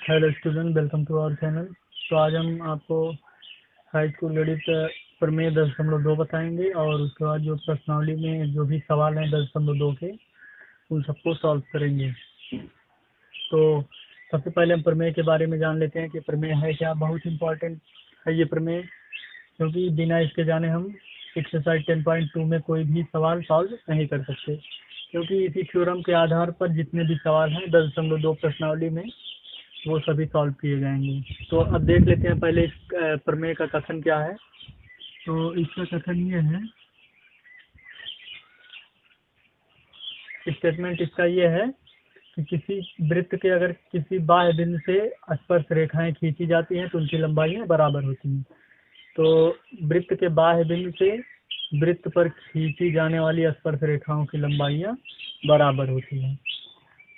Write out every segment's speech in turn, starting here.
Hello student, welcome to our channel. तो आज हम आपको हाई स्कूल गणित प्रमेय 10.2 बताएंगे और उसके बाद जो प्रश्नावली में जो भी सवाल हैं 10.2 के उन सबको सॉल्व करेंगे। तो सबसे पहले हम प्रमेय के बारे में जान लेते हैं कि प्रमेय है क्या। बहुत इंपॉर्टेंट है ये प्रमेय, क्योंकि बिना इसके जाने हम एक्सरसाइज 10.2 में कोई भी सवाल सॉल्व नहीं कर सकते, क्योंकि इसी थ्योरम के आधार पर जितने भी सवाल हैं 10.2 प्रश्नावली में वो सभी सॉल्व किए जाएंगे। तो अब देख लेते हैं पहले इस प्रमेय का कथन क्या है। तो इसका कथन ये है, स्टेटमेंट इसका ये है कि किसी वृत्त के अगर किसी बाह्य बिंदु से स्पर्श रेखाएं खींची जाती हैं तो उनकी लंबाइयां बराबर होती हैं। तो वृत्त के बाह्य बिंदु से वृत्त पर खींची जाने वाली स्पर्श रेखाओं की लंबाइयां बराबर होती हैं।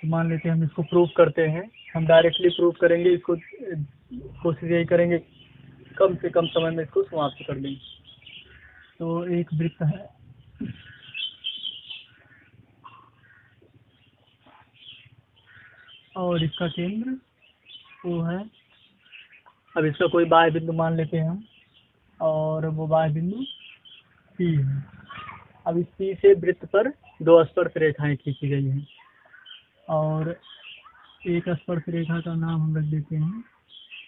तो मान लेते हैं हम इसको प्रूव करते हैं। हम डायरेक्टली प्रूव करेंगे इसको, कोशिश यही करेंगे कम से कम समय में इसको समाप्त कर दें। तो एक वृत्त है और इसका केंद्र वो है। अब इसका कोई बाह्य बिंदु मान लेते हैं हम, और वो बाह्य बिंदु P है। अब इस P से वृत्त पर दो स्पर्श रेखाएं खींची गई हैं, और एक स्पर्श रेखा का नाम हम रख देते हैं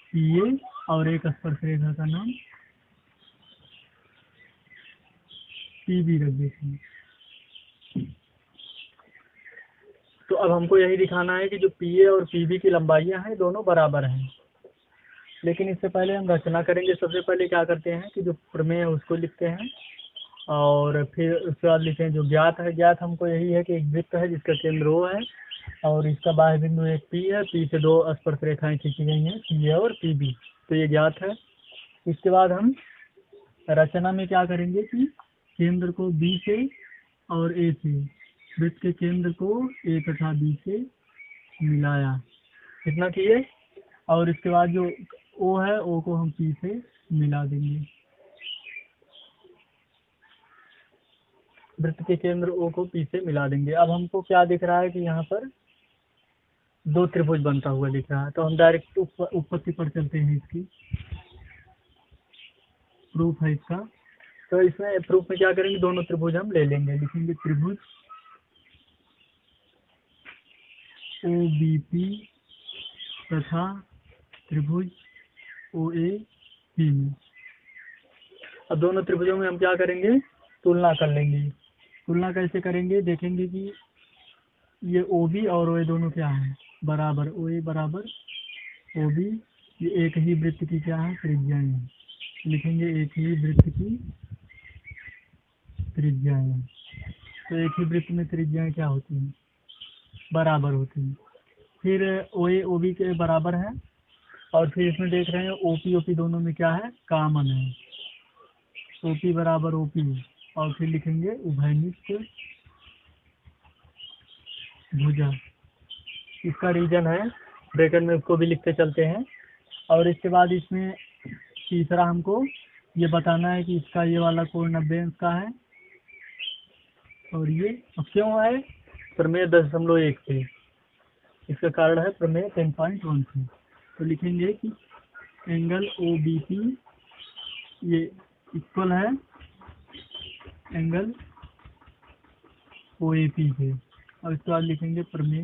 PA और एक स्पर्श रेखा का नाम PB रख देते हैं। तो अब हमको यही दिखाना है कि जो PA और PB की लंबाइयां हैं दोनों बराबर हैं। लेकिन इससे पहले हम रचना करेंगे। सबसे पहले क्या करते हैं कि जो प्रमेय है उसको लिखते हैं, और फिर उसके बाद लिखते हैं जो ज्ञात है। ज्ञात हमको यही है कि एक वृत्त है जिसका केंद्र O है और इसका बाह्य बिंदु एक P है। P से दो स्पर्श रेखाएं खींची गई हैं, PA और PB। तो ये ज्ञात है। इसके बाद हम रचना में क्या करेंगे कि केंद्र को B से और A से, वृत्त के केंद्र को A तथा B से मिलाया, इतना किए। और इसके बाद जो O है O को हम P से मिला देंगे। वृत्त के केंद्र O को P से मिला देंगे। अब हमको क्या दिख रहा है कि यहाँ पर दो त्रिभुज बनता हुआ दिख रहा है। तो हम डायरेक्ट उत्पत्ति पर चलते हैं। इसकी प्रूफ है इसका। तो इसमें प्रूफ में क्या करेंगे, दोनों त्रिभुज हम ले लेंगे। लिखेंगे त्रिभुज OBP तथा त्रिभुज OAP में। अब दोनों त्रिभुजों में हम क्या करेंगे, तुलना कर लेंगे। तुलना कैसे करेंगे, देखेंगे कि ये OB और OA दोनों क्या है, बराबर। OA बराबर OB, ये एक ही वृत्त की क्या है, त्रिज्याएं हैं। लिखेंगे एक ही वृत्त की त्रिज्याएं। तो एक ही वृत्त में त्रिज्याएं क्या होती हैं, बराबर होती हैं। फिर OA OB के बराबर है, और फिर इसमें देख रहे हैं OP OP दोनों में क्या है, कॉमन है। OP बराबर OP, और फिर लिखेंगे उभयनिष्ठ भुजा। इसका रीजन है, ब्रैकेट में उसको भी लिखते चलते हैं। और इसके बाद इसमें तीसरा हमको ये बताना है कि इसका ये वाला कोण 90 अंश का है, और ये क्यों है, प्रमेय 10.1 से। इसका कारण है प्रमेय 10.1 से। तो लिखेंगे कि एंगल OBP ये इक्वल है एंगल OAP के। और इसके बाद लिखेंगे प्रमेय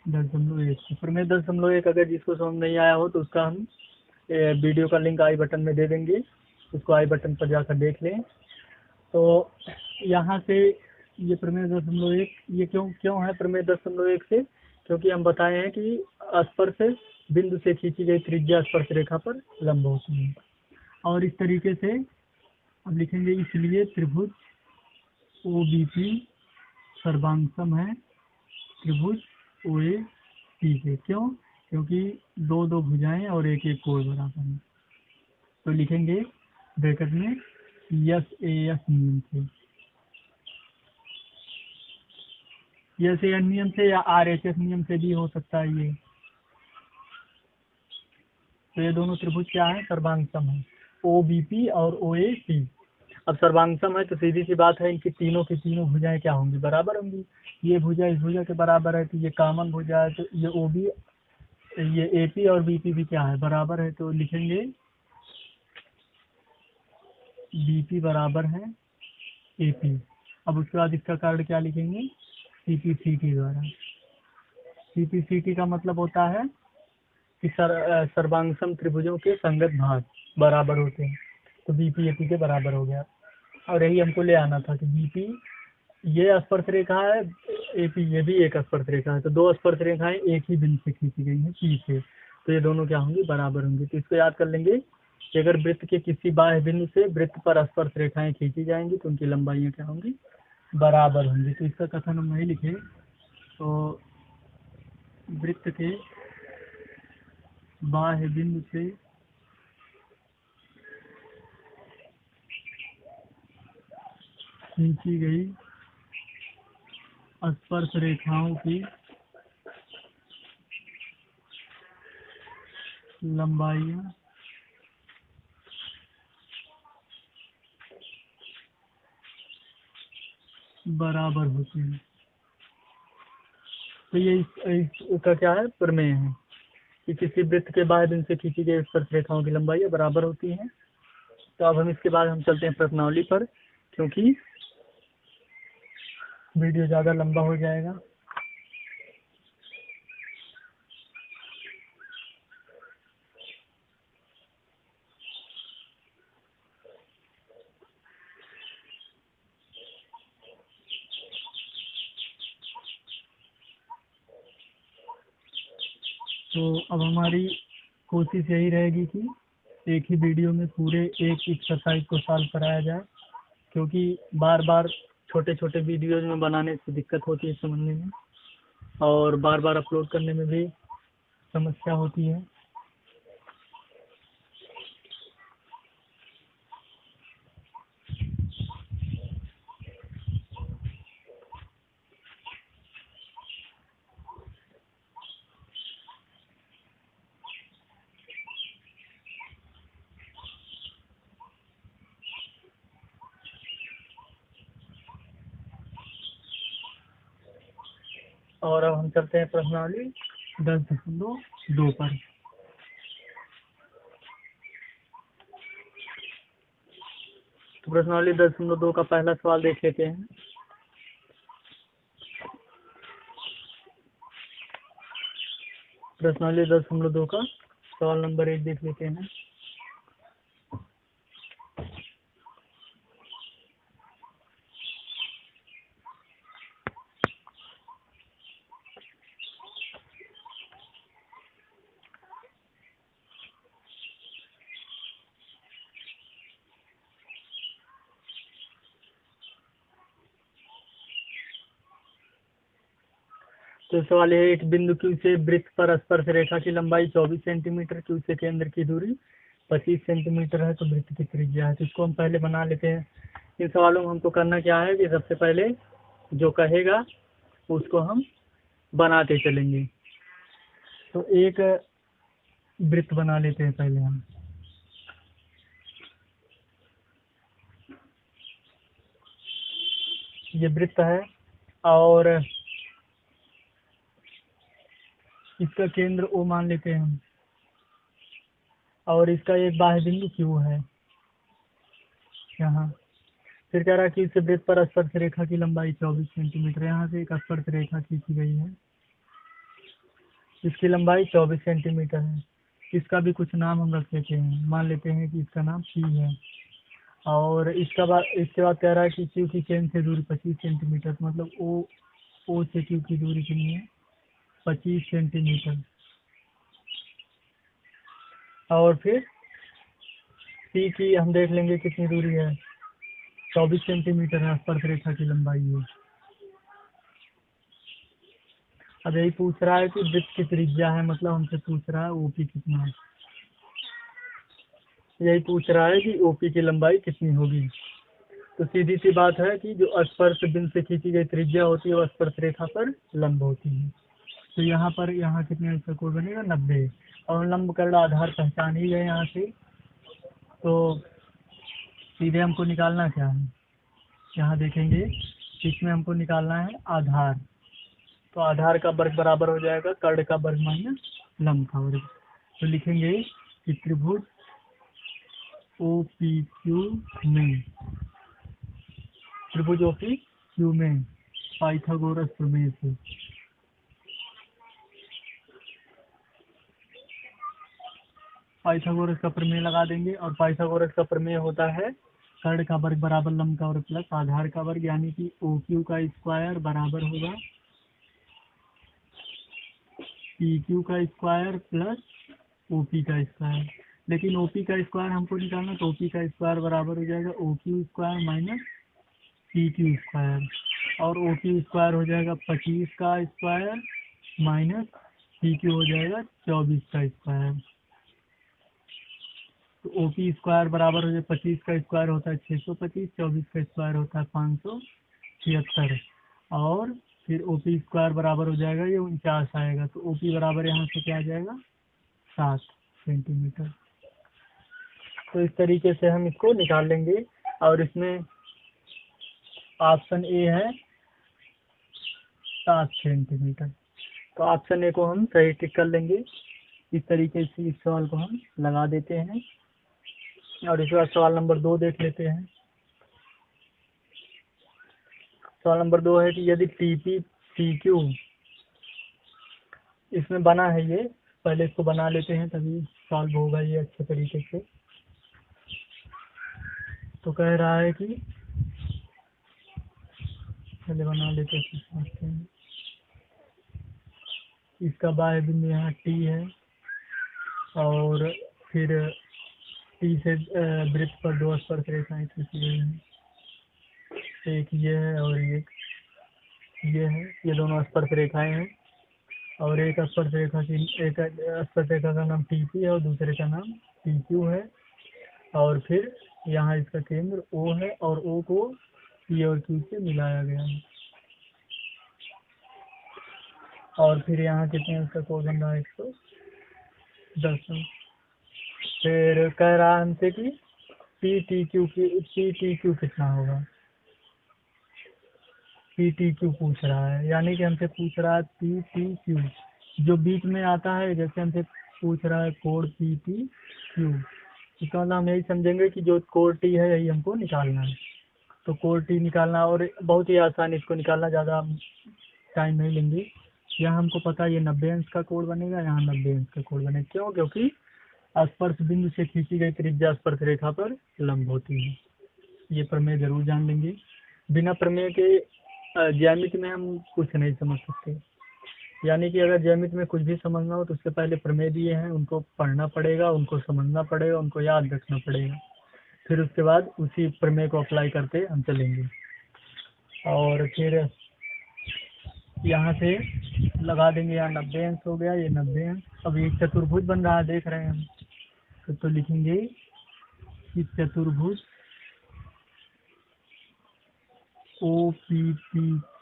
10.1। प्रमेय 10.1 अगर जिसको समझ नहीं आया हो तो उसका हम वीडियो का लिंक आई बटन में दे देंगे, उसको आई बटन पर जाकर देख लें। तो यहाँ से ये प्रमेय 10.1 ये क्यों है प्रमेय 10.1 से, क्योंकि हम बताए हैं कि स्पर्श बिंदु से खींची गई त्रिज्या स्पर्श रेखा पर लंब होती है। और इस तरीके से अब लिखेंगे, इसलिए त्रिभुज OBP सर्वांगसम है त्रिभुज OAP के। क्यों, क्योंकि दो दो भुजाएं और एक एक कोण बराबर है। तो लिखेंगे ब्रैकेट में SAS नियम से, SAS नियम से या RHS नियम से भी हो सकता है ये। तो ये दोनों त्रिभुज क्या है, सर्वांगसम है, OBP और OAP। अब सर्वांगसम है तो सीधी सी बात है, इनकी तीनों की तीनों भुजाएं क्या होंगी, बराबर होंगी। ये भुजा इस भुजा के बराबर है तो ये कॉमन भुजा है, तो ये ओ बी, ये ए पी और बी पी भी क्या है, बराबर है। तो लिखेंगे बी पी बराबर है ए पी। अब उसके बाद इसका कारण क्या लिखेंगे, सी पी सी टी द्वारा। सी पी सी टी का मतलब होता है कि सर्वांगसम त्रिभुजों के संगत भाग बराबर होते हैं। तो बी पी ए पी के बराबर हो गया। और यही हमको ले आना था कि बी पी ये स्पर्श रेखा है, ए पी ये भी एक स्पर्श रेखा है, तो दो स्पर्श रेखाएं एक ही बिंदु से खींची गई हैं पी से, तो ये दोनों क्या होंगी, बराबर होंगी। तो इसको याद कर लेंगे कि अगर वृत्त के किसी बाह्य बिंदु से वृत्त पर स्पर्श रेखाएं खींची जाएंगी तो उनकी लंबाइयां क्या होंगी, बराबर होंगी। तो इसका कथन हम नहीं लिखे, तो वृत्त के बाह्य बिंदु से खींची गई स्पर्श रेखाओं की लंबाइयां बराबर होती है। तो ये इसका क्या है, प्रमेय है कि किसी वृत्त के बाह्य बिंदु से खींची गई स्पर्श रेखाओं की लंबाइयां बराबर होती हैं। तो अब हम इसके बाद हम चलते हैं प्रश्नावली पर, क्योंकि वीडियो ज़्यादा लंबा हो जाएगा। तो अब हमारी कोशिश यही रहेगी कि एक ही वीडियो में पूरे एक एक्सरसाइज को सॉल्व कराया जाए, क्योंकि बार बार छोटे छोटे वीडियोज में बनाने से दिक्कत होती है समझने में, और बार बार अपलोड करने में भी समस्या होती है। और अब हम चलते हैं प्रश्नावली 10.2 पर। तो प्रश्नावली 10.2 का पहला सवाल देख लेते हैं। प्रश्नावली 10.2 का सवाल नंबर 1 देख लेते हैं। तो सवाल है, एक बिंदु क्यू से वृत्त पर स्पर्श रेखा की लंबाई 24 सेंटीमीटर, क्यू से केंद्र की दूरी 25 सेंटीमीटर है, तो वृत्त की त्रिज्या है। तो इसको हम पहले बना लेते हैं। इन सवालों में हमको करना क्या है कि सबसे पहले जो कहेगा उसको हम बनाते चलेंगे। तो एक वृत्त बना लेते हैं पहले हम। ये वृत्त है और इसका केंद्र ओ मान लेते हैं हम, और इसका एक बाह्य बिंदु क्यू है यहाँ। फिर कह रहा है कि इस वृत्त पर स्पर्श रेखा की लंबाई 24 सेंटीमीटर, यहाँ से एक स्पर्श रेखा खींची गई है, इसकी लंबाई 24 सेंटीमीटर है। इसका भी कुछ नाम हम रख लेते हैं, मान लेते हैं कि इसका नाम पी है। और इसके बाद कह रहा है कि क्यू की केंद्र से दूरी 25 सेंटीमीटर, मतलब ओ से क्यू की दूरी कितनी है, 25 सेंटीमीटर। और फिर सी की हम देख लेंगे कितनी दूरी है, 24 सेंटीमीटर है, स्पर्श रेखा की लंबाई है। अब यही पूछ रहा है कि वृत्त की त्रिज्या है, मतलब हमसे पूछ रहा है ओपी कितना है। यही पूछ रहा है कि ओपी की लंबाई कितनी होगी। तो सीधी सी बात है कि जो स्पर्श बिंदु से खींची गई त्रिज्या होती है वो स्पर्श रेखा पर लंब होती है। तो यहाँ कितने इसका कोण बनेगा, 90। और लंब कर्ण आधार पहचान ही गए यहाँ से। तो सीधे हमको निकालना क्या है, यहाँ देखेंगे इसमें हमको निकालना है आधार। तो आधार का वर्ग बराबर हो जाएगा कर्ण का वर्ग माइनस लंब का वर्ग। तो लिखेंगे कि त्रिभुज OPQ में, त्रिभुज OPQ में पाइथागोरस प्रमेय से पाइथागोरस का प्रमेय लगा देंगे। और पाइथागोरस का प्रमेय होता है कर्ण का वर्ग बराबर लंब का वर्ग प्लस आधार का वर्ग, यानी कि OQ का स्क्वायर बराबर होगा PQ का स्क्वायर प्लस OP का स्क्वायर। लेकिन OP का स्क्वायर हमको निकालना, तो OP का स्क्वायर बराबर हो जाएगा OQ square minus PQ square. और OQ स्क्वायर हो जाएगा 25 का स्क्वायर माइनस PQ हो जाएगा 24 का स्क्वायर। तो OP स्क्वायर बराबर हो जाए 25 का स्क्वायर होता है 625, 24 का स्क्वायर होता है 576, और फिर OP स्क्वायर बराबर हो जाएगा ये 49 आएगा। तो OP बराबर यहाँ से क्या आ जाएगा 7 सेंटीमीटर। तो इस तरीके से हम इसको निकाल लेंगे। और इसमें ऑप्शन ए है 7 सेंटीमीटर। तो ऑप्शन ए को हम सही टिक कर लेंगे। इस तरीके से इस सवाल को हम लगा देते हैं। और इस बार सवाल नंबर 2 देख लेते हैं। सवाल नंबर 2 है कि यदि TP PQ, इसमें बना है ये, पहले इसको बना लेते हैं तभी सॉल्व होगा ये अच्छे तरीके से। तो कह रहा है कि पहले बना लेते हैं। इसका बाह्य बिंदु यहाँ T है, और फिर T से वृत्त पर 2 स्पर्श रेखाएं खींची गई हैं। एक ये है और एक ये है, ये दोनों स्पर्श रेखाएं हैं। और एक स्पर्श रेखा का नाम TP है और दूसरे का नाम PQ है। और फिर यहाँ इसका केंद्र O है और O को P और Q से मिलाया गया है। और फिर यहाँ कितने उसका कोण बन रहा है 110। फिर कह रहा है हमसे कि PTQ कितना होगा। PTQ पूछ रहा है, यानी कि हमसे पूछ रहा है PTQ जो बीच में आता है। जैसे हमसे पूछ रहा है कोण PTQ, इसका मतलब हम यही समझेंगे कि जो कोण T है यही हमको निकालना है। तो कोण T निकालना, और बहुत ही आसान इसको निकालना, ज़्यादा टाइम नहीं लेंगे। यहाँ हमको पता है ये 90 अंश का कोण बनेगा, यहाँ 90 अंश का कोण बनेगा। क्यों? क्योंकि स्पर्श बिंदु से खींची गई त्रिज्या स्पर्श रेखा पर लंब होती है। ये प्रमेय जरूर जान लेंगे। बिना प्रमेय के ज्यामिति में हम कुछ नहीं समझ सकते। यानी कि अगर ज्यामिति में कुछ भी समझना हो तो उससे पहले प्रमेय दिए हैं, उनको पढ़ना पड़ेगा, उनको समझना पड़ेगा, उनको याद रखना पड़ेगा। फिर उसके बाद उसी प्रमेय को अप्लाई करते हम चलेंगे। और फिर यहाँ से लगा देंगे, यहाँ 90 अंश हो गया, ये 90 अंश। अब एक चतुर्भुज बन रहा है, देख रहे हैं हम। तो लिखेंगे कि चतुर्भुज OPPQ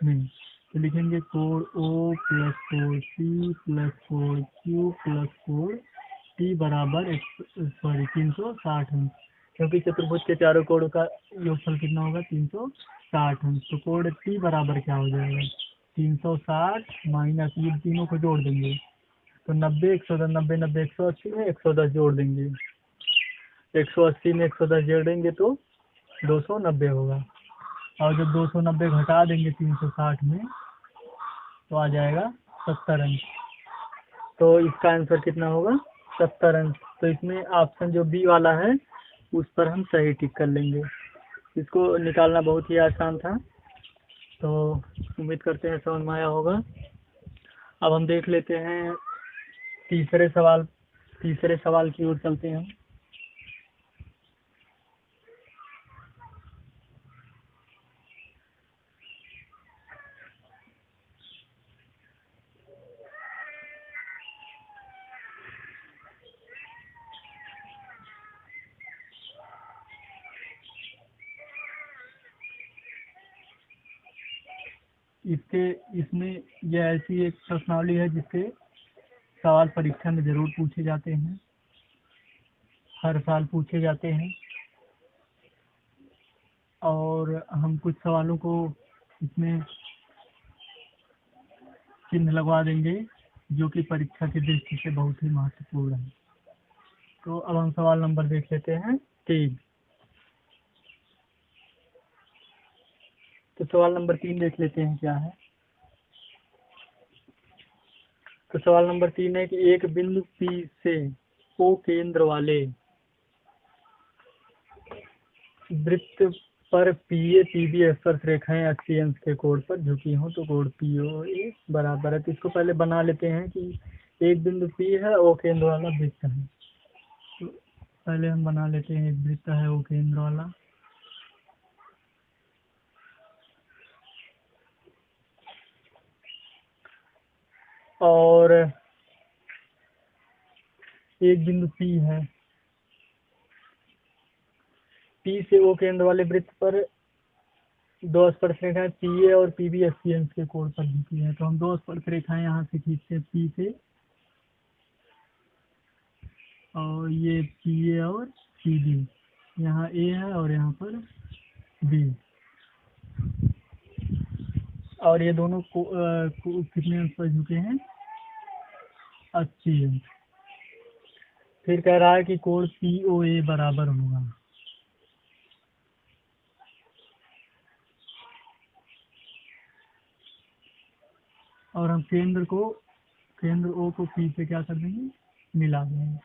में तो लिखेंगे कोण O प्लस कोण P प्लस कोण Q प्लस कोण T बराबर 360 अंश। क्योंकि चतुर्भुज के चारों कोणों का योगफल कितना होगा 360 अंश। तो कोण T बराबर क्या हो जाएगा 360 माइनस, ये तीनों को जोड़ देंगे तो 90, 110, 90, 90, 180 में 110 जोड़ देंगे। 180 में 110 जोड़ेंगे तो 290 होगा। और जब 290 घटा देंगे 360 में तो आ जाएगा 70 अंश। तो इसका आंसर कितना होगा 70 अंश। तो इसमें ऑप्शन जो बी वाला है उस पर हम सही टिक कर लेंगे। इसको निकालना बहुत ही आसान था। तो उम्मीद करते हैं समझ में आया होगा। अब हम देख लेते हैं तीसरे सवाल की ओर चलते हैं। इसमें यह ऐसी एक प्रश्नावली है जिसके सवाल परीक्षा में जरूर पूछे जाते हैं। हर साल पूछे जाते हैं, और हम कुछ सवालों को इसमें चिन्ह लगवा देंगे जो कि परीक्षा की दृष्टि से बहुत ही महत्वपूर्ण है। तो अब हम सवाल नंबर देख लेते हैं 3। तो सवाल नंबर 3 देख लेते हैं क्या है। तो सवाल नंबर 3 है कि एक बिंदु P से O केंद्र वाले वृत्त पर PA PB स्पर्श रेखाएं 80 अंश के कोण पर झुकी हों तो कोण POA बराबर है। तो इसको पहले बना लेते हैं कि एक बिंदु P है, O केंद्र वाला वृत्त है। तो पहले हम बना लेते हैं, एक वृत्त है O केंद्र वाला, और एक बिंदु P है। P से O केंद्र वाले वृत्त पर दो स्पर्श रेखाएं PA और PB 80 अंश के कोण पर झुकी है। तो हम दो स्पर्श रेखाएं यहाँ से खींचते हैं P से, और ये PA और PB, यहाँ A है और यहाँ पर B, और ये दोनों कितने अंश पर झुके हैं, 80 अंश। फिर कह रहा है कि कोण POA बराबर होगा, और हम केंद्र O को P से क्या कर देंगे, मिला देंगे।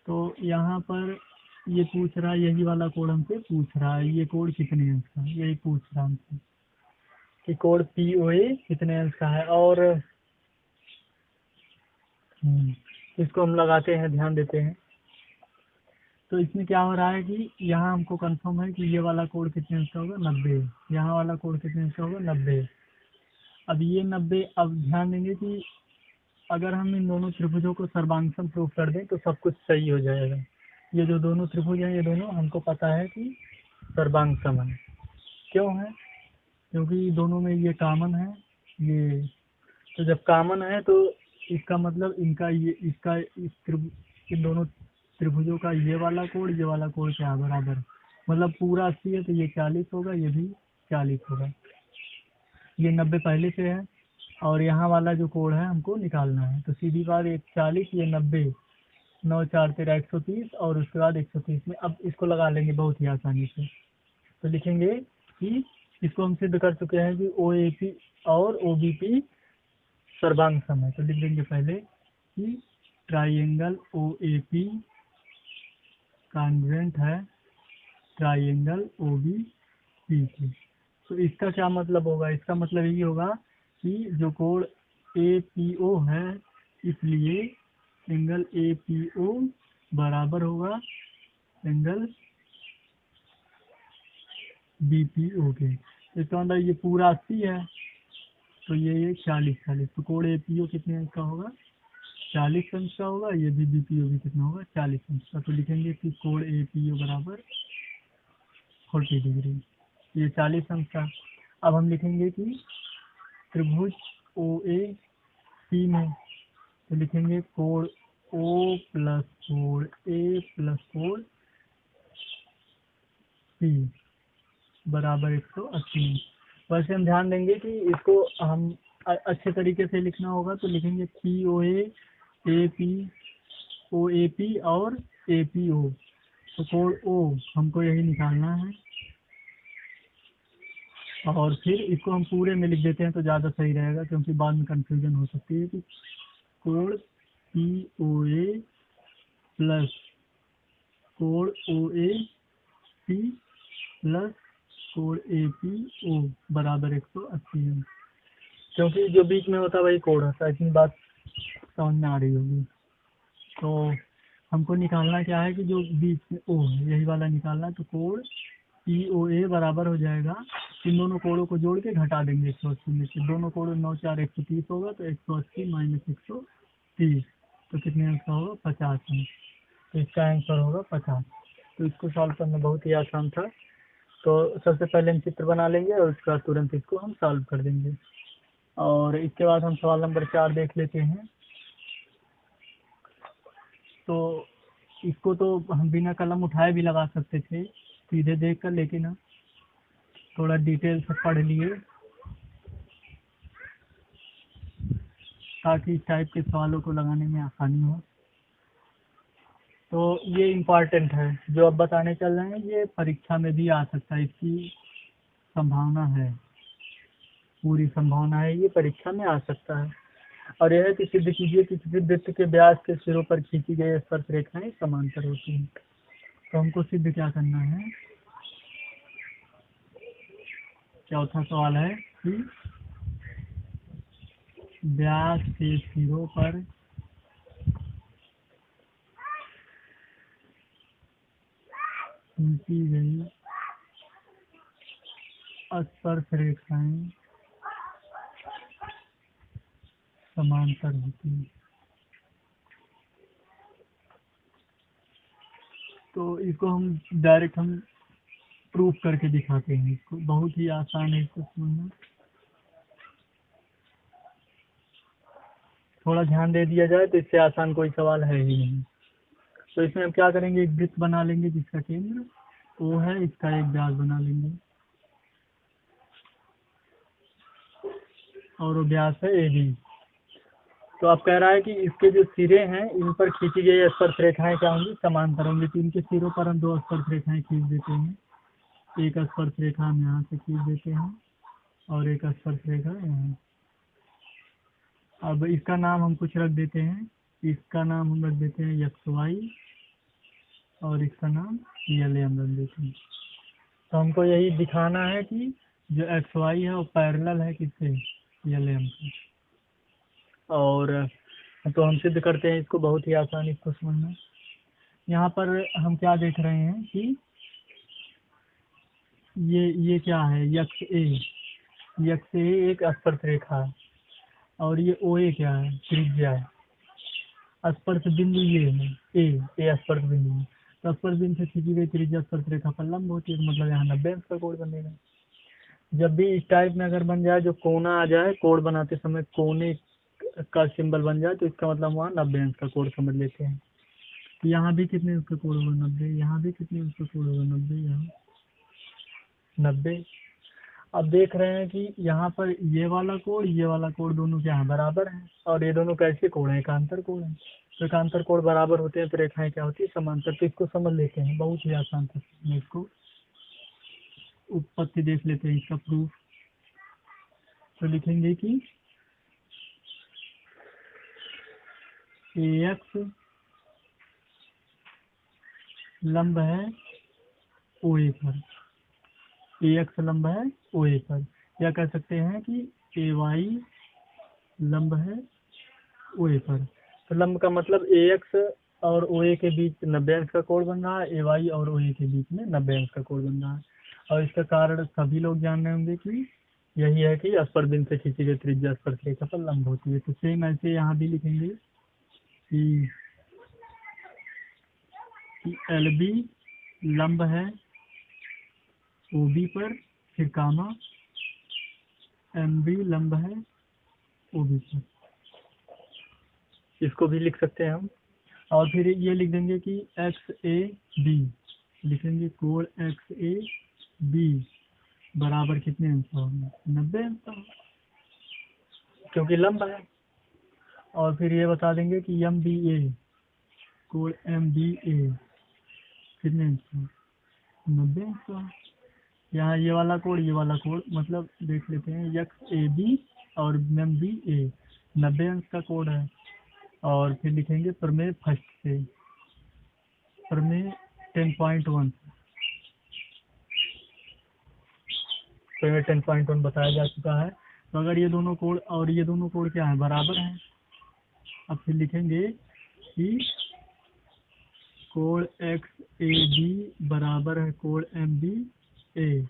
तो यहाँ पर ये पूछ रहा है, यही वाला कोण हमसे पूछ रहा है, ये कोण कितने अंश का, यही पूछ रहा है हमसे कि कोण POA कितने अंश का है। और इसको हम लगाते हैं, ध्यान देते हैं। तो इसमें क्या हो रहा है कि यहाँ हमको कंफर्म है कि ये वाला कोण कितने अंश का होगा, 90। यहाँ वाला कोण कितने अंश का होगा, 90। अब ये 90, अब ध्यान देंगे कि अगर हम इन दोनों त्रिभुजों को सर्वांगसम प्रूफ कर दें तो सब कुछ सही हो जाएगा। ये जो दोनों त्रिभुज हैं, ये दोनों हमको पता है कि सर्वांगसम है। क्यों है, क्योंकि दोनों में ये कॉमन है, ये, तो जब कॉमन है तो इसका मतलब इनका ये, इसका इन दोनों त्रिभुजों का ये वाला कोण क्या बराबर, मतलब पूरा 80 है तो ये 40 होगा, ये भी 40 होगा। ये 90 पहले से है, और यहाँ वाला जो कोण है हमको निकालना है। तो सीधी बात, ये 40, ये 90, 9 4 13 130, और उसके बाद 130 में अब इसको लगा लेंगे बहुत ही आसानी से। तो लिखेंगे कि इसको हम सिद्ध कर चुके हैं कि OAP और OBP सर्वांगसम है। तो लिख देंगे पहले कि ट्राइंगल OAP कॉन्ग्रुएंट है ट्राइंगल OBP की। तो इसका क्या मतलब होगा, इसका मतलब यही होगा कि जो कोण APO है, इसलिए एंगल APO बराबर होगा एंगल BPO के। इसका मतलब ये पूरा 80 है, तो ये 40 तो कोण APO कितने अंश का होगा, 40 अंश का होगा। ये भी BPO भी कितना होगा, 40 अंश का। तो लिखेंगे कि कोण APO बराबर 40 डिग्री, ये 40 अंश का। अब हम लिखेंगे कि त्रिभुज OAP में, तो लिखेंगे कोण O प्लस कोण A प्लस कोण P बराबर 180। वैसे हम ध्यान देंगे कि इसको हम अच्छे तरीके से लिखना होगा। तो लिखेंगे POA AP OAP और APO। तो कोण O हमको यही निकालना है, और फिर इसको हम पूरे में लिख देते हैं तो ज़्यादा सही रहेगा, क्योंकि बाद में कंफ्यूजन हो सकती है। कि कोण POA प्लस कोण OAP प्लस कोण APO बराबर 180 है, क्योंकि जो बीच में होता है वही कोण होता है। इतनी बात समझ में आ रही होगी। तो हमको निकालना क्या है कि जो बीच में O है, यही वाला निकालना है। तो कोण POA बराबर हो जाएगा, इन दोनों कोणों को जोड़ के घटा देंगे 180 में से। दोनों कोण 9 4 130 होगा, तो 180 माइनस 130 तो कितने अंश का होगा, 50 अंश। तो इसका आंसर होगा 50। तो इसको सॉल्व करना बहुत ही आसान था। तो सबसे पहले हम चित्र बना लेंगे और उसके बाद तुरंत इसको हम सॉल्व कर देंगे। और इसके बाद हम सवाल नंबर 4 देख लेते हैं। तो इसको तो हम बिना कलम उठाए भी लगा सकते थे सीधे देख कर, लेकिन हम थोड़ा डिटेल से पढ़ लिए ताकि इस टाइप के सवालों को लगाने में आसानी हो। तो ये इम्पॉर्टेंट है जो अब बताने चल रहे हैं, ये परीक्षा में भी आ सकता है, इसकी संभावना है, पूरी संभावना है, ये परीक्षा में आ सकता है। और यह है कि सिद्ध कीजिए कि किसी वृत्त के व्यास के सिरों पर खींची गई स्पर्श रेखाएं समांतर होती हैं। तो हमको सिद्ध क्या करना है, चौथा सवाल है कि व्यास के सिरों पर खींची गई स्पर्श रेखाएं समांतर होती हैं। तो इसको हम डायरेक्ट हम प्रूफ करके दिखाते हैं, इसको बहुत ही आसान है इसको समझना। थोड़ा ध्यान दे दिया जाए तो इससे आसान कोई सवाल है ही नहीं। तो इसमें हम क्या करेंगे, एक वृत्त बना लेंगे जिसका केंद्र O है, इसका एक व्यास बना लेंगे और वो व्यास है AB। तो अब कह रहा है कि इसके जो सिरे हैं इन पर खींची गई स्पर्श रेखाएं क्या होंगी, समांतर होंगी। तो इनके सिरों पर हम दो स्पर्श रेखाएं खींच देते हैं, एक स्पर्श रेखा हम यहाँ से खींच देते हैं और एक स्पर्श रेखा यहाँ। अब इसका नाम हम कुछ रख देते हैं, इसका नाम हम रख देते हैं XY और इसका नाम LM रख देते हैं। तो हमको यही दिखाना है कि जो XY है वो पैरेलल है किससे, LM से। और तो हम सिद्ध करते हैं इसको, बहुत ही आसान इसको समझना। यहाँ पर हम क्या देख रहे हैं कि ये क्या है, यक्ष ए एक स्पर्श रेखा है और ये OA क्या है, त्रिज्या है। स्पर्श बिंदु ये है ए स्पर्श बिंदु है। तो स्पर्श बिंदु से खींची गई त्रिज्या स्पर्श रेखा पर लंब होती है, मतलब यहाँ 90 अंश का कोण बनेगा। जब भी इस टाइप में अगर बन जाए, जो कोना आ जाए, कोण बनाते समय कोने का सिंबल बन जाए, तो इसका मतलब वहाँ 90 अंश का कोण समझ लेते हैं। तो यहाँ भी कितने अंश का कोण होगा, 90। यहाँ भी कितने अंश का कोण होगा, 90। यहाँ 90। अब देख रहे हैं कि यहाँ पर ये वाला कोण दोनों क्या है, बराबर है। और ये दोनों कैसे कोण है, एकांतर कोण है। तो एकांतर कोण बराबर होते हैं तो रेखाएं क्या होती है, समांतर। तो इसको समझ लेते हैं, बहुत ही आसान था। इसको उत्पत्ति देख लेते हैं, इसका प्रूफ। तो लिखेंगे कि AX लंब है OA पर, AX लंब है OA पर, या कह सकते हैं कि AY लंब है OA पर। तो लंब का मतलब AX और OA के बीच 90 अंश का कोण बन रहा है, AY और OA के बीच में 90 अंश का कोण बन रहा है। और इसका कारण सभी लोग जान रहे होंगे कि यही है कि स्पर्श बिंदु से खींची गई त्रिज्या स्पर्श रेखा पर लंब होती है। तो सेम ऐसे यहाँ भी लिखेंगे कि LB लंब है OB पर, फिर कामा MB लंब है OB पर। इसको भी लिख सकते हैं हम। और फिर ये लिख देंगे कि XAB, लिखेंगे कोण XAB बराबर कितने अंश का होगा, 90 अंश का, क्योंकि लंब है। और फिर ये बता देंगे कि MBA, कोण MBA कितने अंश का, 90 अंश का। यहाँ ये वाला कोण मतलब देख लेते हैं, XAB और MBA 90 अंश का कोण है। और फिर लिखेंगे प्रमेय फर्स्ट से, प्रमेय 10.1, प्रमेय 10.1 बताया जा चुका है। तो अगर ये दोनों कोण और ये दोनों कोण क्या है, बराबर हैं। अब फिर लिखेंगे कि कोण XAB बराबर है कोण MBA।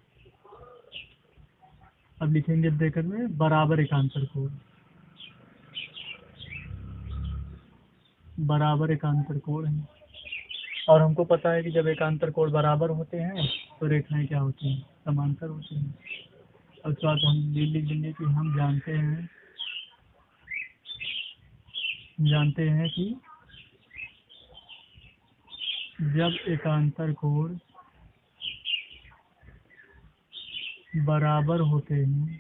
अब लिखेंगे ब्रैकेट में बराबर एकांतर कोण, बराबर एकांतर कोण है। और हमको पता है कि जब एकांतर कोण बराबर होते हैं तो रेखाएं क्या होती हैं, समांतर होती हैं। और उसके बाद हम लिख देंगे कि हम जानते हैं कि जब एकांतर कोण बराबर होते हैं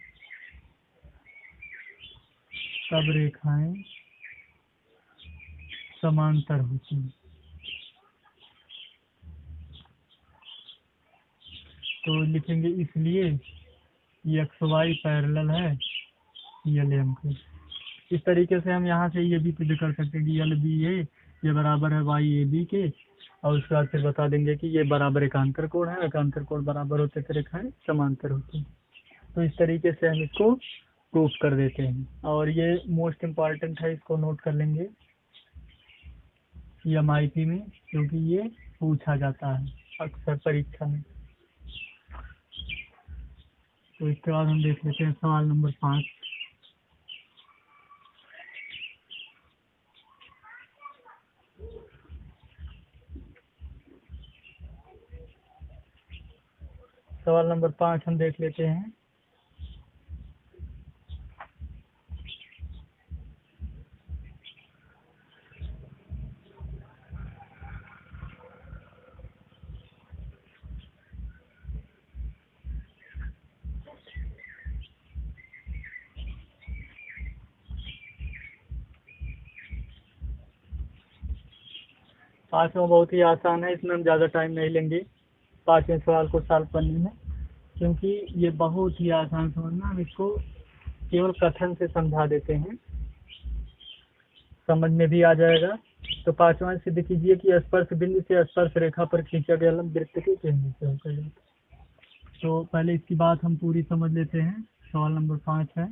तब रेखाएं समांतर होती हैं। तो लिखेंगे इसलिए एक्स वाई पैरेलल है यल एम के। इस तरीके से हम यहाँ से ये भी सिद्ध कर सकते हैं कि यल बी ए ये बराबर है वाई ए बी के, और उसके बाद फिर बता देंगे कि ये बराबर एकांतर कोण है, एकांतर कोण बराबर होते तो रेखाएं समांतर होती हैं। तो इस तरीके से हम इसको प्रूफ कर देते हैं, और ये मोस्ट इम्पॉर्टेंट है, इसको नोट कर लेंगे MIP में, क्योंकि ये पूछा जाता है अक्सर परीक्षा में। तो इसके बाद हम देख लेते हैं सवाल नंबर 5। सवाल नंबर 5 हम देख लेते हैं। पाँचवा बहुत ही आसान है, इसमें हम ज़्यादा टाइम नहीं लेंगे 5वें सवाल को सॉल्व करने में, क्योंकि ये बहुत ही आसान समझना, हम इसको केवल कथन से समझा देते हैं, समझ में भी आ जाएगा। तो 5वां सिद्ध कीजिए कि स्पर्श बिंदु से स्पर्श रेखा पर खींचा गया लंब वृत्त के केंद्र से होकर जाता है। तो पहले इसकी बात हम पूरी समझ लेते हैं। सवाल नंबर 5 है,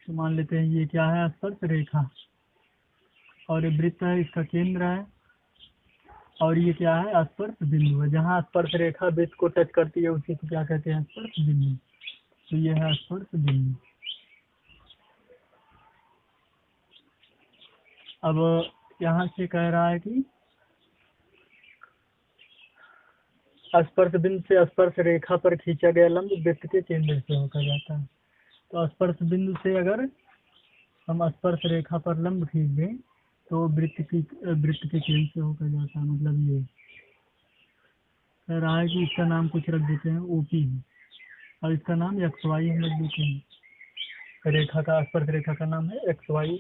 तो मान लेते हैं ये क्या है, स्पर्श रेखा, और ये वृत्त है, इसका केंद्र है, और ये क्या है, स्पर्श बिंदु है। जहाँ स्पर्श रेखा वृत्त को टच करती है उसी को क्या कहते हैं, स्पर्श बिंदु। तो ये है स्पर्श बिंदु। अब यहाँ से कह रहा है कि स्पर्श बिंदु से स्पर्श रेखा पर खींचा गया लंब वृत्त के केंद्र से होकर जाता है। तो स्पर्श बिंदु से अगर हम स्पर्श रेखा पर लंब खींच दें तो वृत्त के केंद्र से होकर जाता है। मतलब ये कह रहा है कि इसका नाम कुछ रख देते हैं OP है, और इसका नाम XY हम रख देते हैं। रेखा का, स्पर्श रेखा का नाम है XY।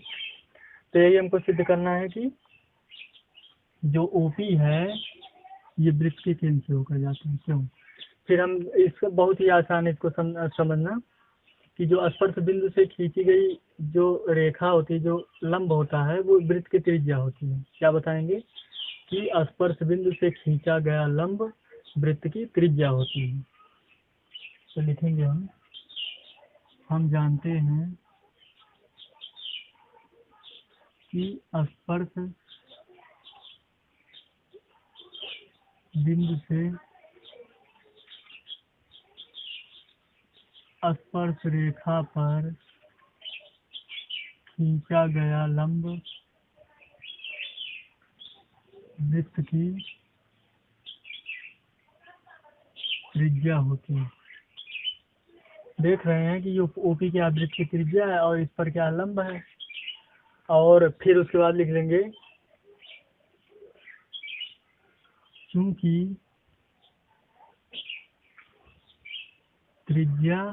तो यही हमको सिद्ध करना है कि जो OP है ये वृत्त के केंद्र से होकर जाते हैं। क्यों? फिर हम इसको बहुत ही आसान है इसको समझना कि जो स्पर्श बिंदु से खींची गई जो रेखा होती है, जो लंब होता है, वो वृत्त की त्रिज्या होती है। क्या बताएंगे कि स्पर्श बिंदु से खींचा गया लंब वृत्त की त्रिज्या होती है। तो लिखेंगे हम जानते हैं कि स्पर्श बिंदु से स्पर्श रेखा पर खींचा गया लंब वृत्त की त्रिज्या होती है। देख रहे हैं कि ये OP क्या वृत्त की त्रिज्या है और इस पर क्या लंब है। और फिर उसके बाद लिख लेंगे क्योंकि त्रिज्या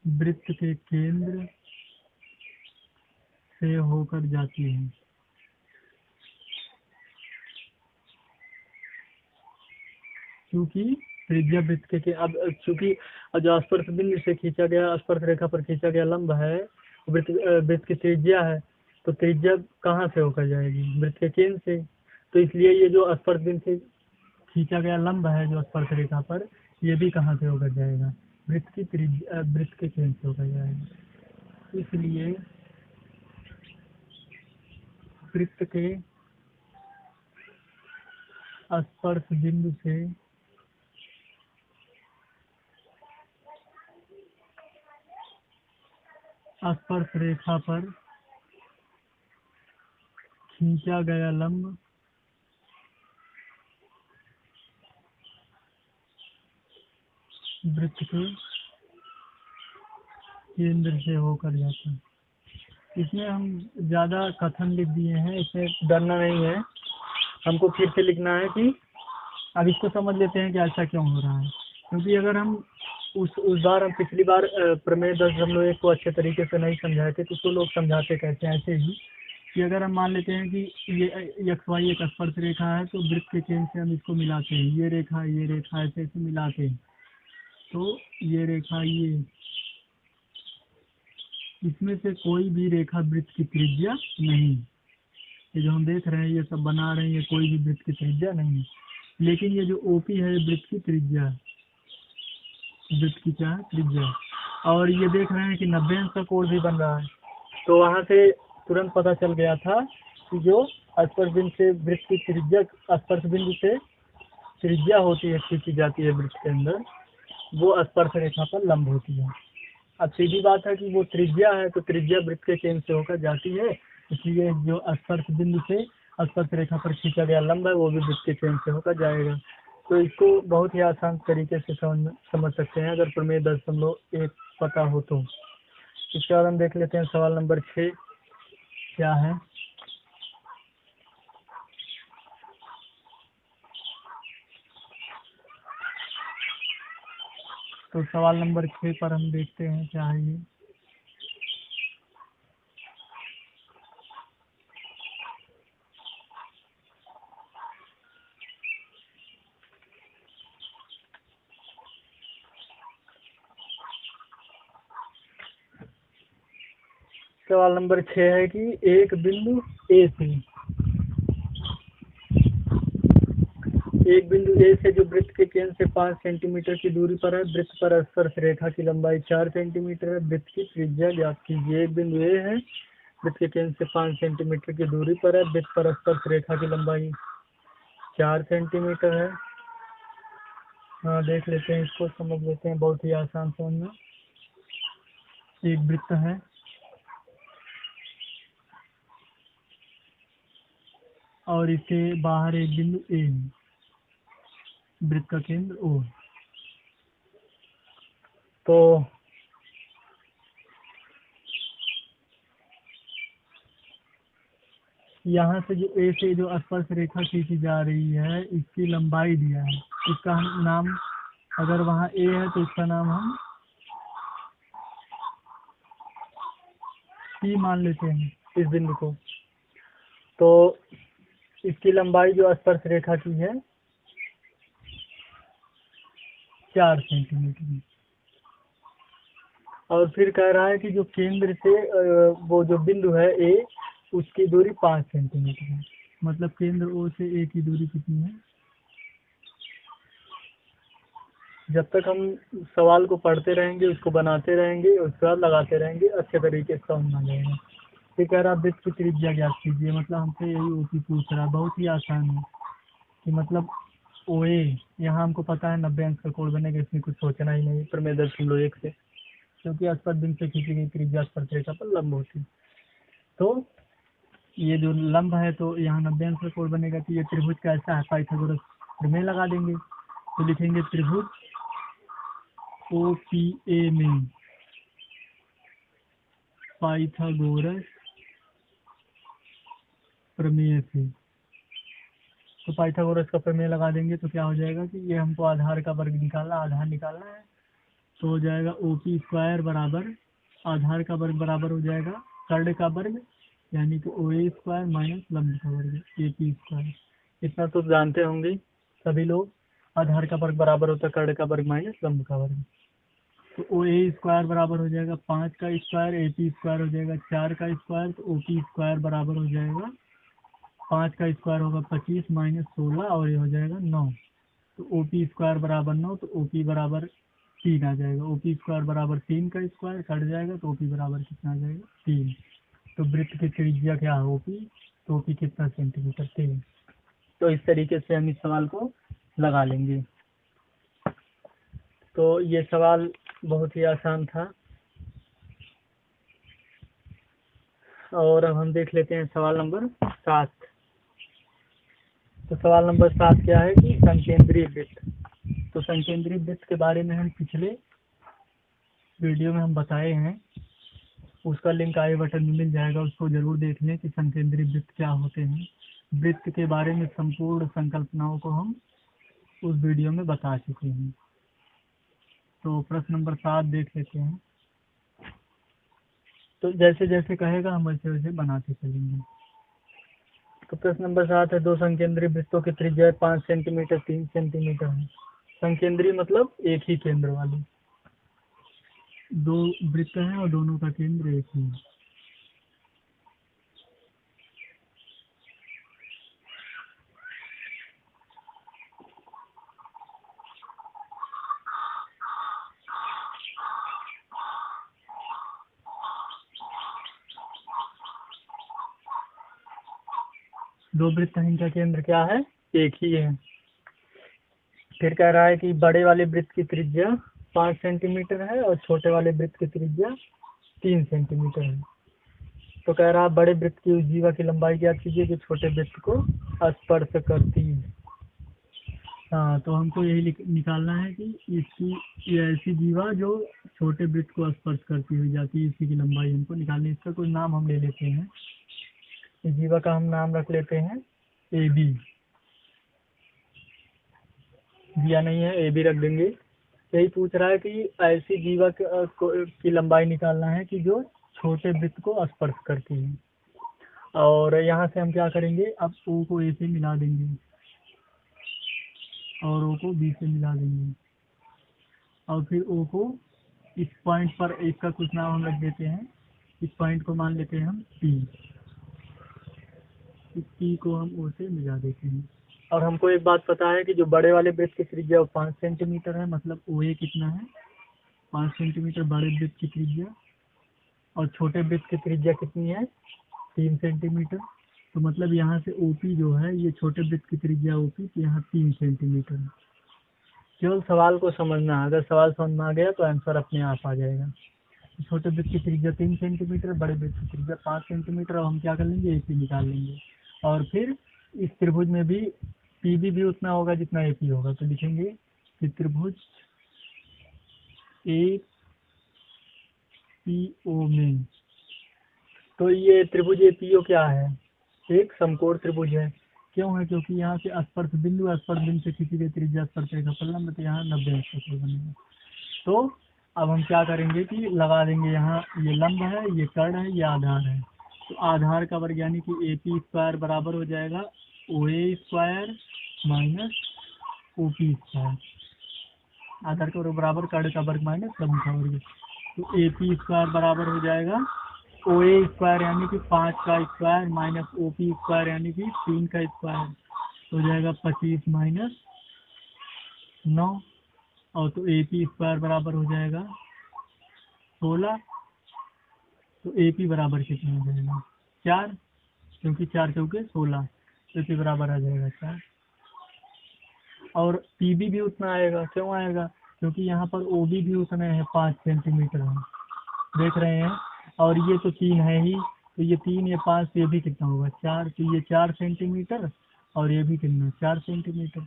वृत्त के केंद्र से होकर जाती है। क्योंकि त्रिज्या वृत्त के अब चूंकि जो स्पर्श बिंदु से खींचा गया, स्पर्श रेखा पर खींचा गया लंब है, वृत्त की त्रिज्या है, तो त्रिज्या कहाँ से होकर जाएगी, वृत्त के केंद्र से। तो इसलिए ये जो स्पर्श बिंदु से खींचा गया लंब है जो स्पर्श रेखा पर, ये भी कहाँ से होकर जाएगा, वृत्त की त्रिज्या, वृत्त के केंद्र से होकर जाएगा। इसलिए वृत्त के स्पर्श बिंदु से स्पर्श रेखा पर खींचा गया लंब वृत्त के केंद्र से होकर जाता है। इसमें हम ज़्यादा कथन लिख दिए हैं, इसमें डरना नहीं है, हमको फिर से लिखना है कि अब इसको समझ लेते हैं कि ऐसा क्यों हो रहा है। क्योंकि अगर हम उस बार हम पिछली बार प्रमेय 10.1 को अच्छे तरीके से नहीं समझाए थे, तो उसको लोग समझाते कैसे ऐसे ही कि अगर हम मान लेते हैं कि ये एक्स वाई एक स्पर्श रेखा है, तो वृत्त के केंद्र से हम इसको मिलाते हैं, ये रेखा ऐसे ऐसे मिलाते हैं, तो ये रेखा इसमें से कोई भी रेखा वृत्त की त्रिज्या नहीं। ये जो हम देख रहे हैं, ये सब बना रहे हैं, ये कोई भी वृत्त की त्रिज्या नहीं है। लेकिन ये जो ओपी है, वृत्त की त्रिज्या, वृत्त की क्या है, त्रिज्या। और ये देख रहे हैं कि 90 अंश का कोण भी बन रहा है, तो वहाँ से तुरंत पता चल गया था कि जो स्पर्श बिंदु से वृत्त की त्रिज्या, स्पर्श बिंदु से त्रिज्या होती है, खींची जाती है वृत्त के अंदर, वो स्पर्श रेखा पर लंब होती है। अब सीधी बात है कि वो त्रिज्या है, तो त्रिज्या वृत्त के केंद्र से होकर जाती है, इसलिए जो स्पर्श बिंदु से स्पर्श रेखा पर खींचा गया लंब है, वो भी वृत्त के केंद्र से होकर जाएगा। तो इसको बहुत ही आसान तरीके से समझ सकते हैं अगर प्रमेय 10.1 पता हो तो। इसके बाद हम देख लेते हैं सवाल नंबर 6 क्या है। तो सवाल नंबर 6 पर हम देखते हैं क्या है ये। सवाल नंबर 6 है कि एक बिंदु ए से जो वृत्त के केंद्र से 5 सेंटीमीटर की दूरी पर है, वृत्त पर स्पर्श रेखा की लंबाई 4 सेंटीमीटर है, वृत्त की त्रिज्या ज्ञात कीजिए। एक बिंदु ए है, वृत्त के केंद्र से 5 सेंटीमीटर की दूरी पर है, वृत्त पर स्पर्श रेखा की लंबाई 4 सेंटीमीटर है। हाँ, देख लेते हैं, इसको समझ लेते हैं, बहुत ही आसान समझना। एक वृत्त है, और इसके बाहर एक बिंदु ए है, वृत्त का केंद्र ओ। तो यहाँ से जो ए से जो स्पर्श रेखा खींची जा रही है, इसकी लंबाई दिया है, इसका हम नाम, अगर वहाँ ए है तो इसका नाम हम सी मान लेते हैं, इस बिंदु को। तो इसकी लंबाई जो स्पर्श रेखा की है 4 सेंटीमीटर, और फिर कह रहा है कि जो केंद्र से वो जो बिंदु है ए, उसकी दूरी 5 सेंटीमीटर है। मतलब केंद्र ओ से ए की दूरी कितनी है। जब तक हम सवाल को पढ़ते रहेंगे, उसको बनाते रहेंगे, उसके बाद लगाते रहेंगे, अच्छे तरीके से समझ आ जाएगा। फिर कह रहा वृत्त की त्रिज्या ज्ञात कीजिए, मतलब हमसे यही ओपी पूछ रहा है, बहुत ही आसान है कि मतलब ओ ए, यहाँ हमको पता है 90 अंश का कोण बनेगा, इसमें कुछ सोचना ही नहीं प्रमेय 10.1 से, क्योंकि स्पर्श बिंदु से खींची गई त्रिज्या स्पर्श रेखा पर लंब होती है। तो ये जो लंब है, तो यहाँ 90 अंश का कोण बनेगा, तो ये त्रिभुज कैसा है, पाइथागोरस प्रमेय लगा देंगे, तो लिखेंगे त्रिभुज ओ पी ए में पाइथागोरस प्रमेय से। तो पाइथागोरस का प्रमेय लगा देंगे तो क्या हो जाएगा कि ये हमको आधार का वर्ग निकालना, आधार निकालना है, तो हो जाएगा ओपी स्क्वायर बराबर, आधार का वर्ग बराबर हो जाएगा कर्ण का वर्ग, यानी कि ओ ए स्क्वायर माइनस लंब का वर्ग ए पी स्क्वायर। इतना तो जानते होंगे सभी लोग, आधार का वर्ग बराबर होता है कर्ण का वर्ग माइनस लंब का वर्ग। तो ओ ए स्क्वायर बराबर हो जाएगा 5 का स्क्वायर, ए पी स्क्वायर हो जाएगा 4 का स्क्वायर, तो ओ पी स्क्वायर बराबर हो जाएगा 5 का स्क्वायर होगा 25 माइनस 16, और ये हो जाएगा 9। तो ओ पी स्क्वायर बराबर 9, तो ओ पी बराबर 3 आ जाएगा। ओ पी स्क्वायर बराबर 3 का स्क्वायर कट जाएगा, तो ओ पी बराबर कितना आ जाएगा 3। तो वृत्त की त्रिज्या क्या है ओपी, तो ओपी कितना सेंटीमीटर 3। तो इस तरीके से हम इस सवाल को लगा लेंगे। तो ये सवाल बहुत ही आसान था। और अब हम देख लेते हैं सवाल नंबर 7। तो सवाल नंबर 7 क्या है कि संकेंद्रीय वृत्त। तो संकेंद्री वृत्त के बारे में हम पिछले वीडियो में हम बताए हैं, उसका लिंक आई बटन में मिल जाएगा, उसको जरूर देख लें कि संकेंद्री वृत्त क्या होते हैं। वृत्त के बारे में संपूर्ण संकल्पनाओं को हम उस वीडियो में बता चुके हैं। तो प्रश्न नंबर 7 देख लेते हैं। तो जैसे जैसे कहेगा हम वैसे वैसे बनाते चलेंगे। तो प्रश्न नंबर 7 है, दो संकेंद्री वृत्तों की त्रिज्या 5 सेंटीमीटर 3 सेंटीमीटर है। संकेंद्री मतलब एक ही केंद्र वाले दो वृत्त हैं और दोनों का केंद्र एक ही है। दो वृत्त हैं, इनका केंद्र क्या है, एक ही है। फिर कह रहा है कि बड़े वाले वृत्त की त्रिज्या 5 सेंटीमीटर है और छोटे वाले वृत्त की त्रिज्या 3 सेंटीमीटर है। तो कह रहा है बड़े वृत्त की उस जीवा की लंबाई ज्ञात कीजिए जो छोटे वृत्त को स्पर्श करती है। हाँ, तो हमको यही निकालना है कि इसकी ये ऐसी जीवा जो छोटे वृत्त को स्पर्श करती हुई जाती है, इसी की लंबाई हमको निकालनी है। इसका कोई नाम हम ले लेते हैं, इस जीवा का हम नाम रख लेते हैं ए बी। दिया नहीं है, ए बी रख देंगे। यही पूछ रहा है कि ऐसी जीवा की लंबाई निकालना है कि जो छोटे वृत्त को स्पर्श करती है। और यहाँ से हम क्या करेंगे, अब ओ को ए से मिला देंगे और ओ को बी से मिला देंगे और फिर ओ को इस पॉइंट पर एक का कुछ नाम हम रख देते हैं। इस पॉइंट को मान लेते हैं हम पी। इस पी को हम ओ से मिला देते हैं। और हमको एक बात पता है कि जो बड़े वाले वृत्त की त्रिज्या 5 सेंटीमीटर है, मतलब ओ ए कितना है 5 सेंटीमीटर बड़े वृत्त की त्रिज्या, और छोटे वृत्त की त्रिज्या कितनी है 3 सेंटीमीटर। तो मतलब यहाँ से ओपी जो है, ये छोटे वृत्त की त्रिज्या ओपी, तो यहाँ 3 सेंटीमीटर है। केवल सवाल को समझना है, अगर सवाल समझ में आ गया तो आंसर अपने आप आ जाएगा। छोटे वृत्त की त्रिज्या 3 सेंटीमीटर, बड़े वृत्त की त्रिज्या 5 सेंटीमीटर। और हम क्या कर लेंगे, एपी निकाल लेंगे। और फिर इस त्रिभुज में भी पीबी भी उतना होगा जितना एपी होगा। तो लिखेंगे कि त्रिभुज ए पी ओ में, तो ये त्रिभुज ए पी ओ क्या है, एक समकोण त्रिभुज है। क्यों है, क्योंकि यहाँ से स्पर्श बिंदु से खींची गई त्रिज्या स्पर्श रेखा पर लंब, तो यहाँ 90 अंश बनेगा। तो अब हम क्या करेंगे कि लगा देंगे, यहाँ ये लंब है, ये कर्ण है, ये आधार है। तो आधार का वर्ग यानी कि ए पी स्क्वायर बराबर हो जाएगा O A square minus O P square. आधार का वर्ग बराबर कर्ण का वर्ग माइनस लंब का वर्ग। तो ए पी स्क्वायर बराबर हो जाएगा ओ ए स्क्वायर यानी कि 5 का square minus O P square यानी कि 3 का स्क्वायर, हो जाएगा 25 माइनस 9। और तो ए पी स्क्वायर बराबर हो जाएगा 16। तो ए पी बराबर कितना हो जाएगा 4, क्योंकि 4 चौके 16, तो ए पी बराबर आ जाएगा 4। और पी बी भी उतना आएगा। क्यों आएगा, क्योंकि यहाँ पर ओ बी भी उतना है 5 सेंटीमीटर है, देख रहे हैं। और ये तो 3 है ही, तो ये 3 ये 5, ये भी कितना होगा 4, तो ये 4 सेंटीमीटर और ये भी कितना 4 सेंटीमीटर।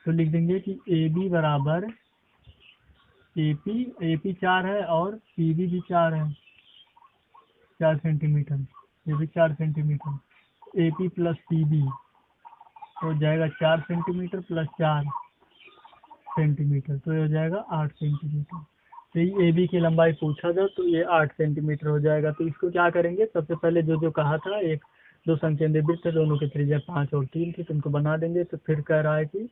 तो लिख देंगे कि ए बी बराबर ए पी 4 है और पी बी भी 4 है, 4 सेंटीमीटर, ये भी 4 centimetre. A P plus P B हो जाएगा 4 सेंटीमीटर प्लस 4 सेंटीमीटर, तो ये हो जाएगा 8 सेंटीमीटर। तो ये ए बी की लंबाई पूछा था, तो ये 8 सेंटीमीटर हो जाएगा। तो इसको क्या करेंगे, सबसे पहले जो जो कहा था, एक दो संकेंद्री वृत्त थे, दोनों की त्रिज्या 5 और 3 थी, तो उनको बना देंगे। तो फिर कह रहा है कि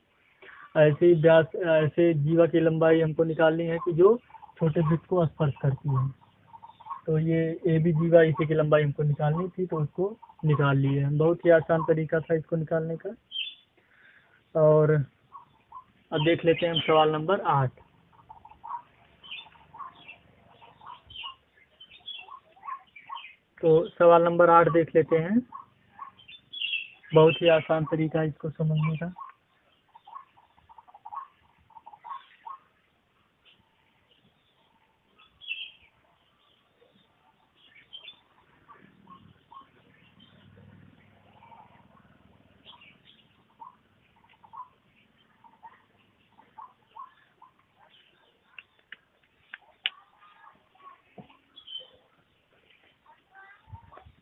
ऐसे व्यास ऐसे जीवा की लंबाई हमको निकालनी है कि जो छोटे वृत्त को स्पर्श करती है। तो ये ए बी जीवा, इसी की लंबाई हमको निकालनी थी, तो उसको निकाल लिए हम। बहुत ही आसान तरीका था इसको निकालने का। और अब देख लेते हैं हम सवाल नंबर 8। तो सवाल नंबर 8 देख लेते हैं। बहुत ही आसान तरीका है इसको समझने का।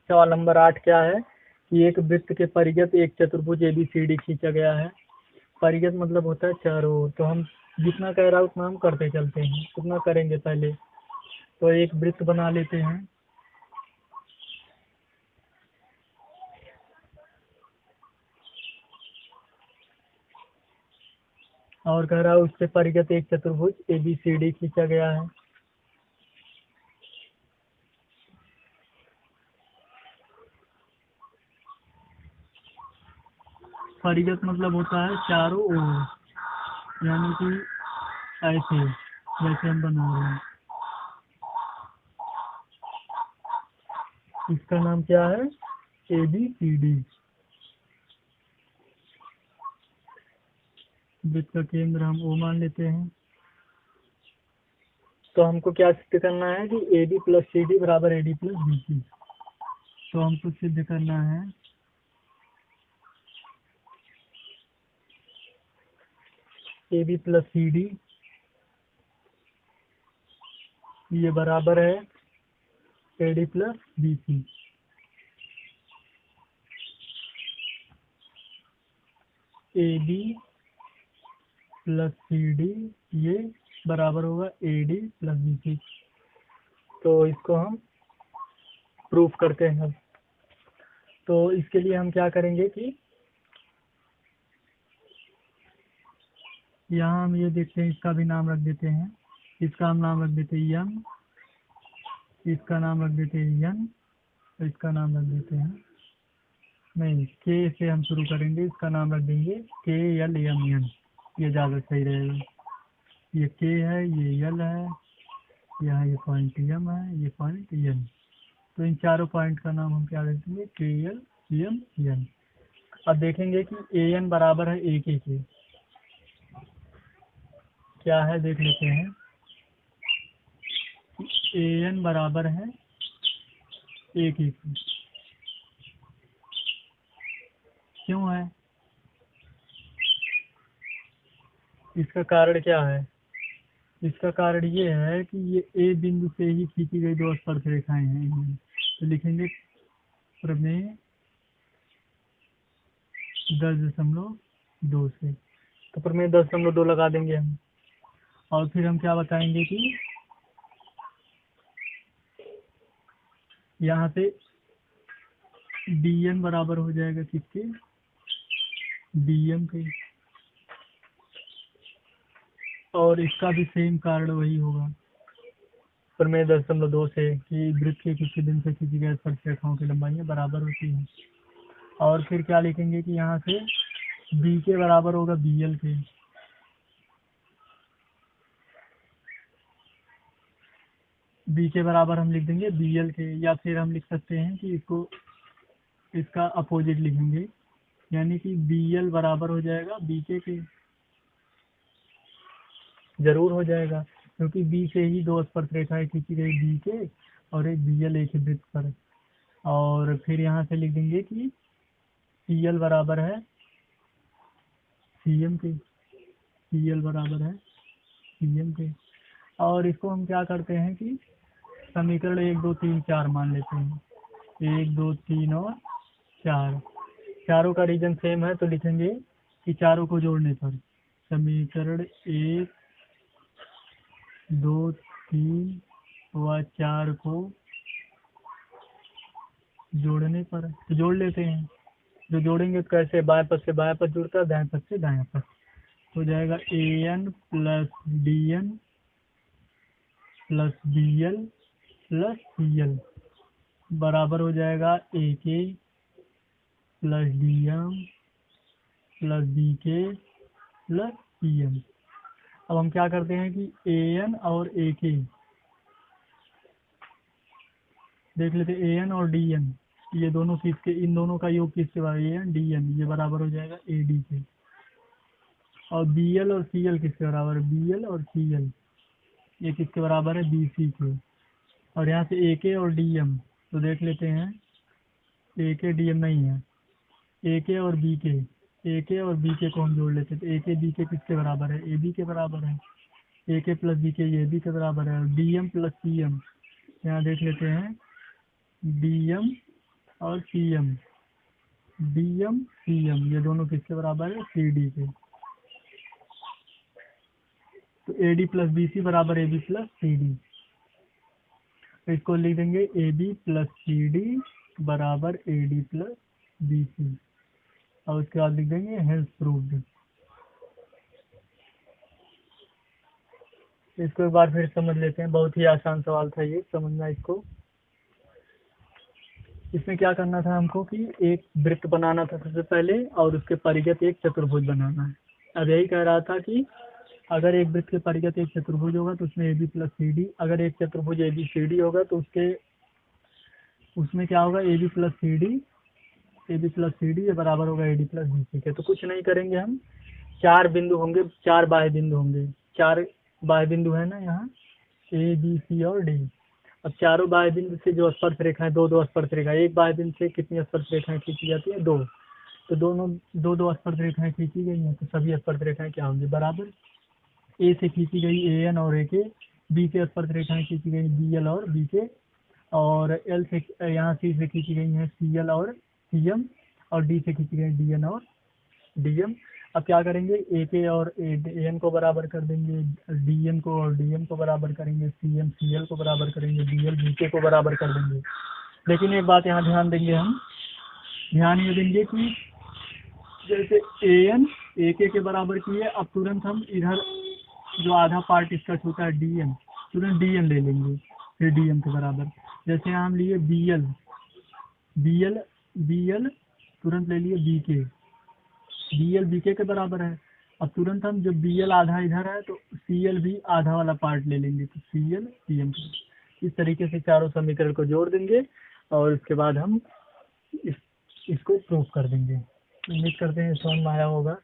सवाल नंबर 8 क्या है कि एक वृत्त के परिगत एक चतुर्भुज ABCD खींचा गया है। परिगत मतलब होता है चारों ओर, तो हम जितना कह रहा है उतना हम करते चलते हैं। कितना करेंगे पहले, तो एक वृत्त बना लेते हैं। और कह रहा है उससे परिगत एक चतुर्भुज ABCD खींचा गया है। परिगत मतलब होता है चारों ओर, यानी कि ऐसे जैसे हम बना रहे हैं। इसका नाम क्या है, ABCD। वृत्त का केंद्र हम O मान लेते हैं। तो हमको क्या सिद्ध करना है कि AD प्लस CD बराबर AD प्लस BC। तो हमको सिद्ध करना है AB प्लस CD ये बराबर है AD plus BC। AB plus CD ये बराबर होगा AD प्लस BC। तो इसको हम प्रूफ करते हैं। तो इसके लिए हम क्या करेंगे कि यहाँ हम ये देखते हैं, इसका भी नाम रख देते हैं। इसका हम नाम रख देते हैं M, इसका नाम रख देते हैं N, इसका नाम रख देते हैं, नहीं K से हम शुरू करेंगे, इसका नाम रख देंगे KLMN। ये ज़्यादा सही रहेगा। ये K है, ये L है, यहाँ ये पॉइंट M है, ये पॉइंट N। तो इन चारों पॉइंट का नाम हम क्या रख देंगे, KLMN। अब देखेंगे कि AN बराबर है AK के। क्या है देख लेते हैं। AN बराबर है AK के। क्यों है, इसका कारण क्या है। इसका कारण ये है कि ये A बिंदु से ही खींची गई दो स्पर्श रेखाएं हैं। तो लिखेंगे प्रमेय 10.2 से। तो प्रमेय 10.2 लगा देंगे हम। और फिर हम क्या बताएंगे कि यहाँ पे DN बराबर हो जाएगा किसके, DM के। और इसका भी सेम कारण वही होगा प्रमेय 10.2 से कि वृत्त के किसी दिन से खींची गई स्पर्श रेखाओं की लंबाइयाँ बराबर होती हैं। और फिर क्या लिखेंगे कि यहाँ से B के बराबर होगा BL के। B के बराबर हम लिख देंगे BL के, या फिर हम लिख सकते हैं कि इसका अपोजिट लिखेंगे, यानी कि BL बराबर हो जाएगा BK के। जरूर हो जाएगा, क्योंकि B से ही दो स्पर्श रेखाएं खींची गई, BK और एक BL एक ही वृत्त पर। और फिर यहाँ से लिख देंगे कि CL बराबर है CM के। CL बराबर है CM के। और इसको हम क्या करते हैं कि समीकरण 1 2 3 4 मान लेते हैं। 1 2 3 और 4, चारों का रीजन सेम है, तो लिखेंगे कि चारों को जोड़ने पर समीकरण 1 2 3 व 4 को जोड़ने पर, तो जोड़ लेते हैं। जो जोड़ेंगे तो कैसे, बाएं पद से बाएं पद जुड़ता है, दाएं पद से दाएं पद। हो जाएगा AN plus DN plus BL plus CL बराबर हो जाएगा AK plus DM plus BK plus CM। अब हम क्या करते हैं कि AN और AK देख लेते हैं। AN और DN ये दोनों किसके, इन दोनों का योग किसके बराबर, AN DN ये बराबर हो जाएगा AD के। और BL और CL किसके बराबर है, BL और CL ये किसके बराबर है, BC के। और यहाँ से AK और DM तो देख लेते हैं, AK DM नहीं है, AK और BK, AK और BK को हम जोड़ लेते हैं। तो AK BK किसके बराबर है, AB के बराबर है। AK प्लस BK ये AB के बराबर है। और DM प्लस CM यहाँ देख लेते हैं, DM और C M, D M C M, ये दोनों किसके बराबर है, सी डी के। तो A D plus B C बराबर A B plus C D. तो इसको लिख देंगे A B plus C D बराबर A D plus B C, और उसके बाद लिख देंगे हेंस प्रूव्ड। इसको एक बार फिर समझ लेते हैं, बहुत ही आसान सवाल था ये, समझना इसको। इसमें क्या करना था हमको कि एक वृत्त बनाना था सबसे पहले, और उसके परिगत एक चतुर्भुज बनाना है। अब यही कह रहा था कि अगर एक वृत्त के परिगत एक चतुर्भुज होगा तो उसमें A B plus C D, अगर एक चतुर्भुज ए बी सी डी होगा तो उसमें क्या होगा, A B plus C D, A B plus C D ये बराबर होगा A D plus B C के। तो कुछ नहीं करेंगे हम, चार बिंदु होंगे, चार बाह्य बिंदु होंगे, चार बाह्य बिंदु है ना यहाँ, ए बी सी और डी। अब चारों बाह्य बिंदु से जो स्पर्श रेखाएं, दो दो स्पर्श रेखा, एक बाह्य बिंदु से कितनी स्पर्श रेखाएं खींची जाती है, दो। तो दोनों दो दो स्पर्श रेखाएं खींची गई हैं, तो सभी स्पर्श रेखाएं क्या होंगी, बराबर। ए से खींची गई ए एन और ए के, बी से स्पर्श रेखाएं खींची गई बी एल और बी के, और एल से यहाँ सी से खींची गई हैं सी एल और सी एम, और डी से खींची गई डी एन और डी एम। अब क्या करेंगे, ए के और ए एन को बराबर कर देंगे, डी एन को और डी एम को बराबर करेंगे, सी एम सी एल को बराबर करेंगे, डी एल बी के को बराबर कर देंगे। लेकिन एक बात यहाँ ध्यान देंगे, हम ध्यान ये देंगे कि जैसे ए एन ए के बराबर किए, अब तुरंत हम इधर जो आधा पार्ट इसका छूटा है डी एम, तुरंत डी एम ले लेंगे, फिर डी एम के बराबर। जैसे यहाँ हम लिए B L, B L B L तुरंत ले लिए बी के, बी एल बी के बराबर है। अब तुरंत हम जब बी एल आधा इधर है तो सी एल भी आधा वाला पार्ट ले लेंगे, तो सी एल सी एम। इस तरीके से चारों समीकरण को जोड़ देंगे, और उसके बाद हम इसको प्रूव कर देंगे। उम्मीद करते हैं समझ में आया होगा।